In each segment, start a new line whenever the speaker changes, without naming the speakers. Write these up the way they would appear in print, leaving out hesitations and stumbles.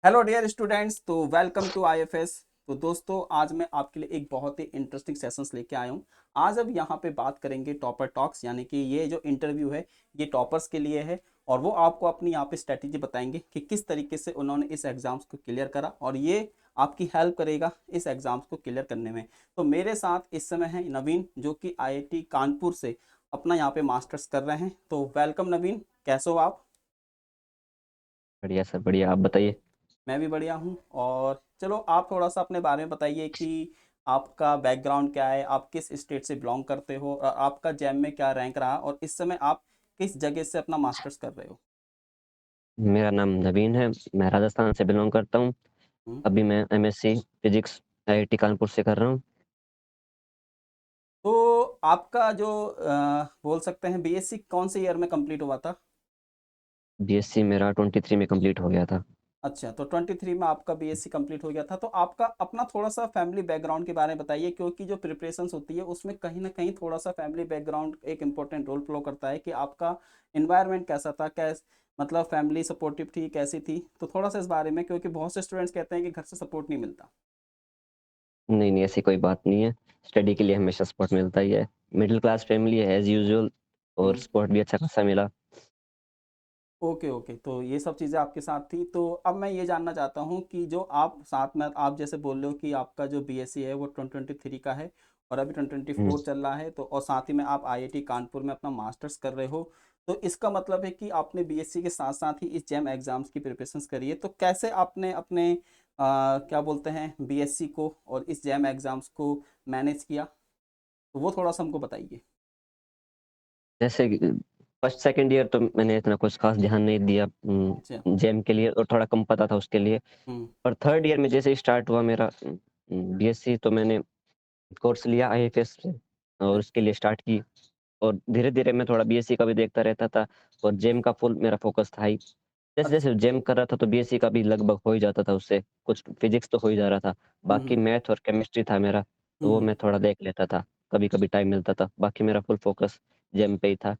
Hello dear students, तो welcome to IFS. तो दोस्तों, आज मैं आपके लिए एक बहुत ही इंटरेस्टिंग सेशंस लेके आया हूँ। आज अब यहाँ पे बात करेंगे टॉपर टॉक्स, यानी कि ये जो इंटरव्यू है ये टॉपर्स के लिए है। और वो आपको अपनी यहाँ पे स्ट्रेटेजी बताएंगे कि किस तरीके से उन्होंने इस एग्ज़ाम्स को क्लियर करा, और ये आपकी हेल्प करेगा इस एग्ज़ाम्स को क्लियर करने में। तो मेरे साथ इस समय है नवीन, जो कि आईआईटी कानपुर से अपना यहाँ पे मास्टर्स कर रहे हैं। तो वेलकम नवीन, कैसे हो आप?
बढ़िया सर, बढ़िया। आप बताइए।
मैं भी बढ़िया हूँ। और चलो, आप थोड़ा सा अपने बारे में बताइए कि आपका बैकग्राउंड क्या है, आप किस स्टेट से बिलोंग करते हो, और आपका जैम में क्या रैंक रहा, और इस समय आप किस जगह से अपना मास्टर्स कर रहे हो।
मेरा नाम नवीन है। मैं राजस्थान से बिलोंग करता हूँ।
हम्म।
अभी मैं एमएससी फिजिक्स आईआईटी कानपुर से कर रहा हूँ।
तो आपका जो बोल सकते हैं बीएससी कौन से ईयर में कंप्लीट हुआ था?
बीएससी मेरा 23 में कंप्लीट हो गया था।
अच्छा, तो 23 में आपका बीएससी कंप्लीट हो गया था। तो आपका अपना थोड़ा सा फैमिली बैकग्राउंड के बारे में बताइए, क्योंकि जो प्रिपरेशंस होती है उसमें कहीं ना कहीं थोड़ा सा फैमिली बैकग्राउंड एक इम्पोर्टेंट रोल प्ले करता है कि आपका इन्वायरमेंट कैसा था, मतलब फैमिली सपोर्टिव थी, कैसी थी। तो थोड़ा सा इस बारे में, क्योंकि बहुत से स्टूडेंट्स कहते हैं कि घर से सपोर्ट नहीं मिलता।
नहीं नहीं, ऐसी कोई बात नहीं है। स्टडी के लिए हमेशा सपोर्ट मिलता ही है। मिडिल क्लास फैमिली है एज यूजुअल। और
हम्म।
सपोर्ट भी अच्छा खासा मिला।
ओके ओके, तो ये सब चीज़ें आपके साथ थी। तो अब मैं ये जानना चाहता हूँ कि जो आप साथ में, आप जैसे बोल रहे हो कि आपका जो बीएससी है वो 2023 का है और अभी
हम्म।
2024 चल रहा है, तो और साथ ही में आप आईआईटी कानपुर में अपना मास्टर्स कर रहे हो। तो इसका मतलब है कि आपने बीएससी के साथ साथ ही इस जैम एग्ज़ाम्स की प्रिपरेशंस करी है। तो कैसे आपने अपने क्या बोलते हैं बीएससी को और इस जैम एग्ज़ाम्स को मैनेज किया, तो वो थोड़ा सा हमको बताइए।
जैसे फर्स्ट सेकंड ईयर तो मैंने इतना कुछ खास ध्यान नहीं दिया
अच्छा।
जेम के लिए, और थोड़ा कम पता था उसके लिए।
हम्म।
पर थर्ड ईयर में जैसे स्टार्ट हुआ मेरा बीएससी, तो मैंने कोर्स लिया आईएफएस से और उसके लिए स्टार्ट की। और धीरे-धीरे मैं थोड़ा बीएससी का भी देखता रहता था। और जेम का फुल मेरा फ़ोकस था ही।
अच्छा।
जैसे-जैसे जेम कर रहा था तो बीएससी का भी लगभग हो ही जाता था उससे, कुछ फिज़िक्स तो हो ही जा रहा था। बाकी
हम्म।
मैथ और केमिस्ट्री था मेरा, तो वो
हम्म।
मैं थोड़ा देख लेता था, कभी-कभी टाइम मिलता था। बाकी मेरा फुल फ़ोकस जेम पे ही था।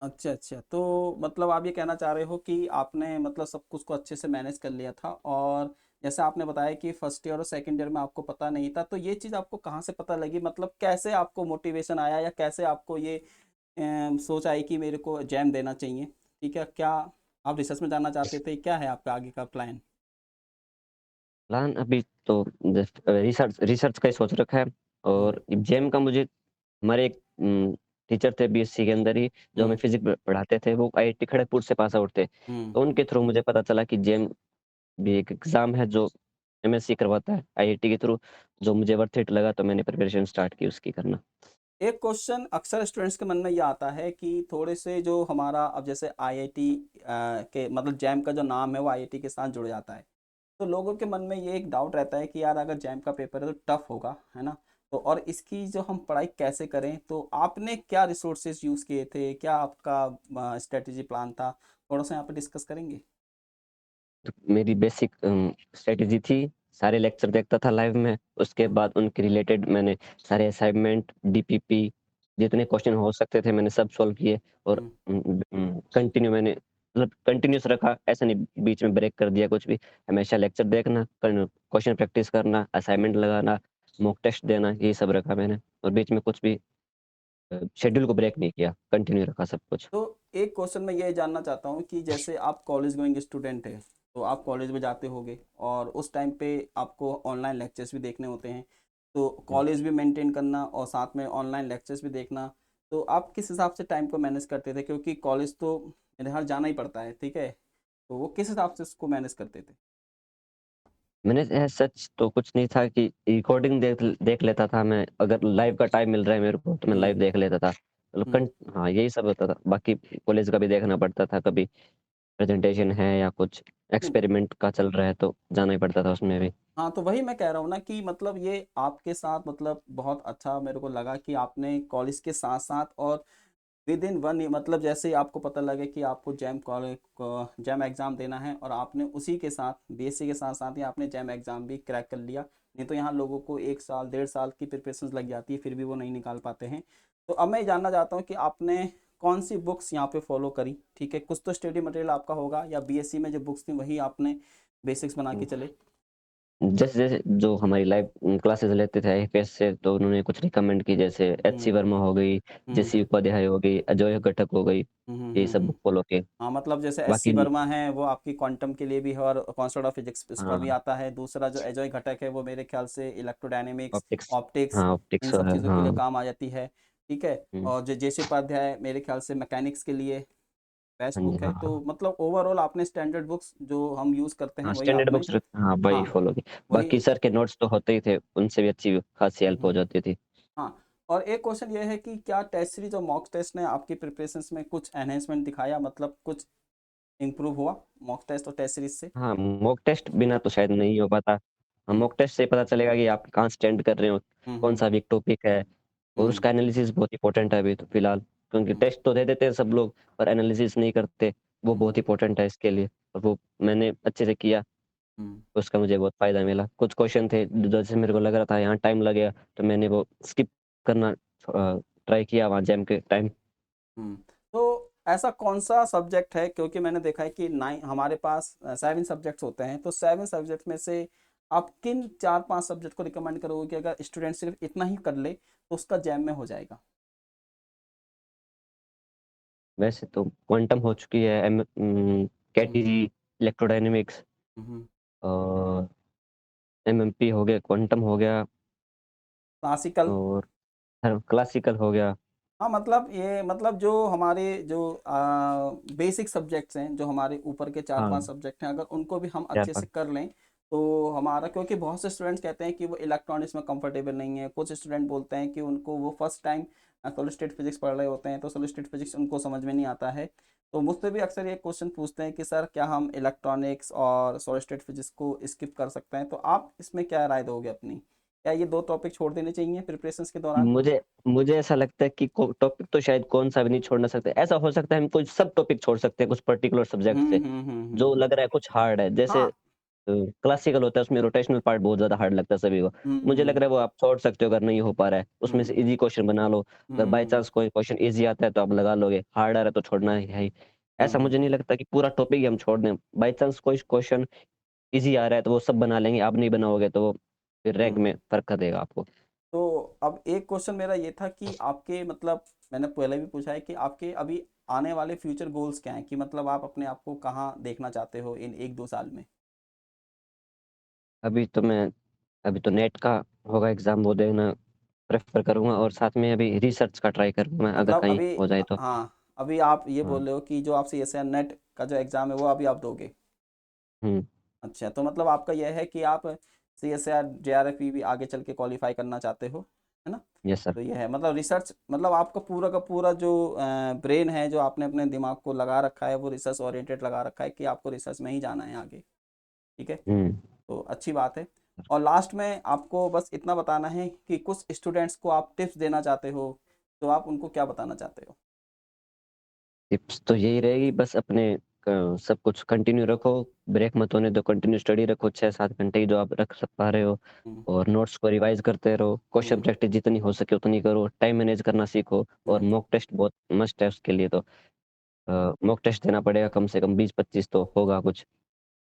अच्छा अच्छा, तो मतलब आप ये कहना चाह रहे हो कि आपने मतलब सब कुछ को अच्छे से मैनेज कर लिया था। और जैसे आपने बताया कि फर्स्ट ईयर और सेकंड ईयर में आपको पता नहीं था, तो ये चीज़ आपको कहाँ से पता लगी, मतलब कैसे आपको मोटिवेशन आया, या कैसे आपको ये सोच आई कि मेरे को जैम देना चाहिए? ठीक है, क्या आप रिसर्च में जानना चाहते थे, क्या है आपका आगे का प्लान?
प्लान अभी तो रिसर्च रिसर्च का ही सोच रखा है।
हम्म।
और जेम का मुझे, हमारे एक टीचर थे बीएससी के अंदर ही, जो हमें
हम्म।
फिज़िक्स पढ़ाते थे, वो आईआईटी खड़गपुर से पास आउट थे।
हम्म।
तो उनके थ्रू मुझे पता चला कि जेम भी एक एग्ज़ाम है जो एमएससी करवाता है आईआईटी के थ्रू। जो मुझे वर्थ इट लगा, तो मैंने प्रिपरेशन स्टार्ट की उसकी करना।
एक क्वेश्चन अक्सर स्टूडेंट्स के मन में ये आता है कि थोड़े से जो हमारा अब जैसे आईआईटी के मतलब जैम का जो नाम है वो आईआईटी के साथ जुड़ जाता है। तो लोगों के मन में ये एक डाउट रहता है कि यार अगर जैम का पेपर है तो टफ होगा, है ना? तो और इसकी जो हम पढ़ाई कैसे करें, तो आपने क्या रिसोर्सेज यूज़ किए थे, क्या आपका स्ट्रेटेजी प्लान था, थोड़ा सा यहाँ पे डिस्कस करेंगे।
तो मेरी बेसिक स्ट्रैटेजी थी, सारे लेक्चर देखता था लाइव में। उसके
हम्म।
बाद उनके रिलेटेड मैंने सारे असाइनमेंट, डीपीपी, जितने क्वेश्चन हो सकते थे मैंने सब सॉल्व किए। और
हम्म।
कंटिन्यू मैंने मतलब कंटिन्यूअस रखा, ऐसा नहीं बीच में ब्रेक कर दिया कुछ भी। हमेशा लेक्चर देखना, क्वेश्चन प्रैक्टिस करना,
हम्म।
असाइनमेंट लगाना, मॉक टेस्ट देना, ये सब रखा मैंने। और बीच में कुछ भी शेड्यूल को ब्रेक नहीं किया, कंटिन्यू रखा सब कुछ।
तो एक क्वेश्चन मैं ये जानना चाहता हूँ कि जैसे आप कॉलेज गोइंग स्टूडेंट है, तो आप कॉलेज में जाते होगे और उस टाइम पे आपको ऑनलाइन लेक्चर्स भी देखने होते हैं। तो कॉलेज भी मेंटेन करना और साथ में ऑनलाइन लेक्चर्स भी देखना, तो आप किस हिसाब से टाइम को मैनेज करते थे? क्योंकि कॉलेज तो मेरे हर जाना ही पड़ता है, ठीक है। तो वो किस हिसाब से उसको मैनेज करते थे?
मैंने सच तो कुछ नहीं था कि रिकॉर्डिंग देख देख लेता था मैं। अगर लाइव का टाइम मिल रहा है मेरे को, तो मैं लाइव
हम्म।
देख लेता था। मतलब
हम्म।
हाँ, यही सब होता था। बाकी कॉलेज का भी देखना पड़ता था, कभी प्रेजेंटेशन है या कुछ
नहीं,
एक्सपेरिमेंट का चल रहा है तो जाना ही पड़ता था उसमें भी।
हाँ, तो वही मैं कह रहा हूँ ना कि मतलब ये आपके साथ मतलब बहुत अच्छा मेरे को लगा कि आपने कॉलेज के साथ साथ और विद इन वन, मतलब जैसे ही आपको पता लगे कि आपको जैम कॉलेज जैम एग्ज़ाम देना है, और आपने उसी के साथ बीएससी के साथ साथ ही आपने जैम एग्ज़ाम भी क्रैक कर लिया। नहीं तो यहाँ लोगों को 1 साल 1.5 साल की प्रिपरेशन लग जाती है, फिर भी वो नहीं निकाल पाते हैं। तो अब मैं ये जानना चाहता हूँ कि आपने कौन सी बुक्स यहाँ पे फॉलो करी। ठीक है, कुछ तो स्टडी मटेरियल आपका होगा, या बीएससी में जो बुक्स थी वही आपने बेसिक्स बना के चले?
जैसे जैसे जो हमारी लाइव क्लासेस लेते थे आईएफएस से, तो उन्होंने कुछ रिकमेंड की, जैसे एचसी
हुँ,
वर्मा हो गई,
हुँ,
जेसी उपाध्याय हो गई, अजय घटक हो गई,
हुँ, हुँ,
ये
हुँ,
सब
हुँ।
बुक फॉलो के।
हाँ, मतलब जैसे एससी
बाकी
वर्मा है वो आपकी क्वांटम के लिए भी है और कॉन्सेप्ट ऑफ फिजिक्स इस पर भी
हाँ,
आता है। दूसरा जो अजय घटक है वो मेरे ख्याल से इलेक्ट्रोडायनेमिक्स,
ऑप्टिक्स,
ऑप्टिक्स,
हाँ,
इन
ऑप्टिक्स
सब
है,
चीज़ों के लिए
हाँ।
काम आ जाती है। ठीक है।
हुँ,
और जो जेसी उपाध्याय मेरे ख्याल से मैकेनिक्स के लिए बेस्ट
हाँ जी,
बुक है।
हाँ,
तो
हाँ।
मतलब ओवरऑल आपने स्टैंडर्ड बुक्स जो हम यूज़ करते हैं
हाँ,
वही
स्टैंडर्ड
आपने।
बुक्स हाँ, वही
हाँ,
फॉलो की।
वही।
बाकी सर के नोट्स तो होते ही थे, उनसे भी अच्छी खासी हेल्प हो
हम्म,
जाती थी।
हाँ। और एक क्वेश्चन ये है कि क्या टेस्ट सीरीज और मॉक टेस्ट ने आपकी प्रिपरेशंस में कुछ एनहेंसमेंट दिखाया, मतलब कुछ इम्प्रूव हुआ मॉक टेस्ट और टेस्ट सीरीज से?
हाँ, मॉक टेस्ट बिना तो शायद नहीं हो पाता। हाँ,
हम्म,
मॉक टेस्ट से पता चलेगा कि आप कहाँ स्टैंड कर रहे हो,
हम्म,
कौन-सा वीक टॉपिक है, और
हम्म,
उसका एनालिसिस बहुत इंपॉर्टेंट है अभी तो फिलहाल। क्योंकि
हम्म,
टेस्ट तो दे देते हैं सब लोग, पर एनालिसिस नहीं करते, वो
हम्म,
बहुत इंपॉर्टेंट है इसके लिए। और वो मैंने अच्छे से किया,
हम्म,
उसका मुझे बहुत फ़ायदा मिला। कुछ क्वेश्चन थे जैसे मेरे को लग रहा था यहाँ टाइम लगेगा, तो मैंने वो स्किप करना ट्राई किया वहाँ जैम के टाइम।
हम्म। तो ऐसा कौन सा सब्जेक्ट है, क्योंकि मैंने देखा है कि नाइन हमारे पास 7 सब्जेक्ट्स होते हैं, तो 7 सब्जेक्ट में से आप किन 4-5 सब्जेक्ट को रिकमेंड करोगे कि अगर स्टूडेंट सिर्फ इतना ही कर ले तो उसका जैम में हो जाएगा?
वैसे तो क्वांटम हो चुकी है,
हम्म,
कैटीजी, इलेक्ट्रोडायनामिक्स
हम्म।
और एमएमपी हो गया, क्वांटम हो गया
क्लासिकल।
और क्लासिकल हो गया।
हाँ, मतलब ये मतलब जो हमारे जो बेसिक सब्जेक्ट्स हैं, जो हमारे ऊपर के 4-5
हाँ,
सब्जेक्ट हैं, अगर उनको भी हम अच्छे से
4-5
कर लें तो हमारा, क्योंकि बहुत से स्टूडेंट्स कहते हैं कि वो इलेक्ट्रॉनिक्स में कंफर्टेबल नहीं है। कुछ स्टूडेंट बोलते हैं कि उनको वो first time solid state physics पढ़ रहे होते हैं तो सॉलिड स्टेट फिजिक्स उनको समझ में नहीं आता है। तो मुझसे भी अक्सर ये क्वेश्चन पूछते हैं कि सर क्या हम इलेक्ट्रॉनिक्स और सॉलिड स्टेट फिजिक्स को स्किप कर सकते हैं? तो आप इसमें क्या राय दोगे अपनी? क्या ये दो टॉपिक छोड़ देने चाहिए प्रिपरेशंस के दौरान?
मुझे मुझे ऐसा लगता है कि को टॉपिक तो शायद कौन-सा भी नहीं छोड़ना सकते। ऐसा हो सकता है हम कोई सब टॉपिक छोड़ सकते हैं कुछ पर्टिकुलर सब्जेक्ट से, जो लग रहा है कुछ हार्ड है। जैसे
हाँ।
क्लासिकल होता है, उसमें रोटेशनल पार्ट बहुत ज़्यादा हार्ड लगता है सभी को।
हुँ,
मुझे
हुँ,
लग रहा है वो आप छोड़ सकते हो अगर नहीं हो पा रहा है। उसमें
हुँ,
से ईज़ी क्वेश्चन बना लो। अगर
हुँ,
बाय
हुँ,
चांस कोई क्वेश्चन ईज़ी आता है तो आप लगा लोगे, हार्ड आ रहा है तो छोड़ना ही है ही।
हुँ,
ऐसा
हुँ,
मुझे नहीं लगता कि पूरा टॉपिक ही हम छोड़ दें। बाय चांस कोई क्वेश्चन ईज़ी आ रहा है तो वो सब बना लेंगे, आप नहीं बनाओगे तो वो फिर रैंक
हुँ।
में फ़र्क कर देगा आपको।
तो अब एक क्वेश्चन मेरा ये था कि आपके मतलब मैंने पहले भी पूछा है कि आपके अभी आने वाले फ्यूचर गोल्स क्या हैं, कि मतलब आप अपने आप को कहाँ देखना चाहते हो इन 1-2 साल में?
अभी तो मैं अभी तो नेट का होगा एग्ज़ाम, वो देना प्रेफ़र करूँगा और साथ में अभी रिसर्च का ट्राई करूँगा अगर
मतलब
कहीं
अभी
हो जाए तो।
हाँ, अभी आप ये
हाँ।
बोल रहे हो कि जो आप सीएसईआर नेट का जो एग्ज़ाम है वो अभी आप दोगे?
हुँ।
अच्छा, तो मतलब आपका यह है कि आप सीएसईआर जेआरएफ भी आगे चल के क्वालीफाई करना चाहते हो, है ना?
Yes sir.
तो ये है मतलब रिसर्च, मतलब आपका पूरा का पूरा जो ब्रेन है, जो आपने अपने दिमाग को लगा रखा है वो रिसर्च ओरिएंटेड लगा रखा है कि आपको रिसर्च में ही जाना है आगे। ठीक है।
हुँ।
तो अच्छी बात है। और लास्ट में आपको बस इतना बताना है कि कुछ स्टूडेंट्स को आप टिप्स देना चाहते हो, तो आप उनको क्या बताना चाहते हो?
टिप्स तो यही रहेगी, बस अपने सब कुछ कंटिन्यू रखो, ब्रेक मत होने दो, कंटिन्यू स्टडी रखो 6-7 घंटे की जो आप रख पा रहे हो,
हम्म,
और नोट्स को रिवाइज़ करते रहो, क्वेश्चन
हम्म,
प्रैक्टिस जितनी हो सके उतनी करो, टाइम मैनेज करना सीखो और
हम्म।
मॉक टेस्ट बहुत मस्ट है उसके लिए तो। मॉक टेस्ट देना पड़ेगा कम से कम 20-25 तो होगा कुछ।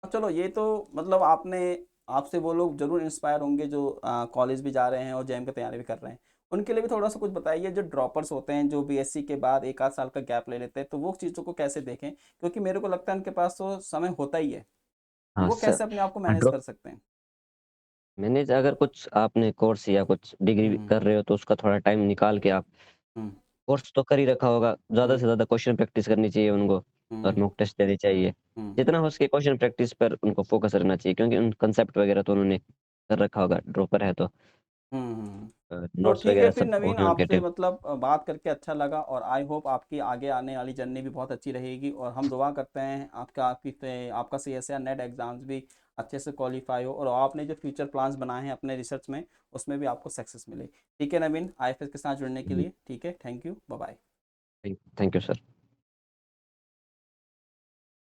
चलो ये तो मतलब आपने, आपसे वो लोग जरूर इंस्पायर होंगे जो कॉलेज भी जा रहे हैं और जेएम की तैयारी भी कर रहे हैं। उनके लिए भी थोड़ा सा कुछ बताइए, जो ड्रॉपर्स होते हैं जो बीएससी के बाद 1 आध साल का गैप ले लेते हैं, तो वो चीज़ों को कैसे देखें? क्योंकि मेरे को लगता है उनके पास तो समय होता ही है, तो
हाँ
वो
सर।
कैसे अपने आप को
हाँ,
मैनेज
ड्रॉप
कर सकते हैं?
मैनेज अगर कुछ आपने कोर्स या कुछ डिग्री
हम्म,
कर रहे हो तो उसका थोड़ा टाइम निकाल के आप
हम्म,
कोर्स तो कर ही रखा होगा, ज़्यादा
हम्म,
से ज़्यादा क्वेश्चन प्रैक्टिस करनी चाहिए उनको और
हम्म,
मॉक टेस्ट देनी चाहिए।
हम्म,
जितना हो सके क्वेश्चन प्रैक्टिस पर उनको फोकस रहना चाहिए क्योंकि उन कॉन्सेप्ट वगैरह तो उन्होंने कर रखा होगा, ड्रॉपर है तो
हम्म, हम्म। तो
नोट्स
ठीक है
वगैरह
फिर
सब
नवीन,
होंगे उनके
आपसे
टाइम।
मतलब बात करके अच्छा लगा, और आई होप आपकी आगे आने वाली जर्नी भी बहुत अच्छी रहेगी, और हम दुआ करते हैं आपका सीएसईआर नेट एग्जाम्स भी अच्छे से क्वालिफाई हो, और आपने जो फ्यूचर प्लान्स बनाए हैं अपने रिसर्च में उसमें भी आपको सक्सेस मिले। ठीक है नवीन, आईएफएस के साथ जुड़ने के लिए ठीक है, thank you, bye bye.
Thank you sir.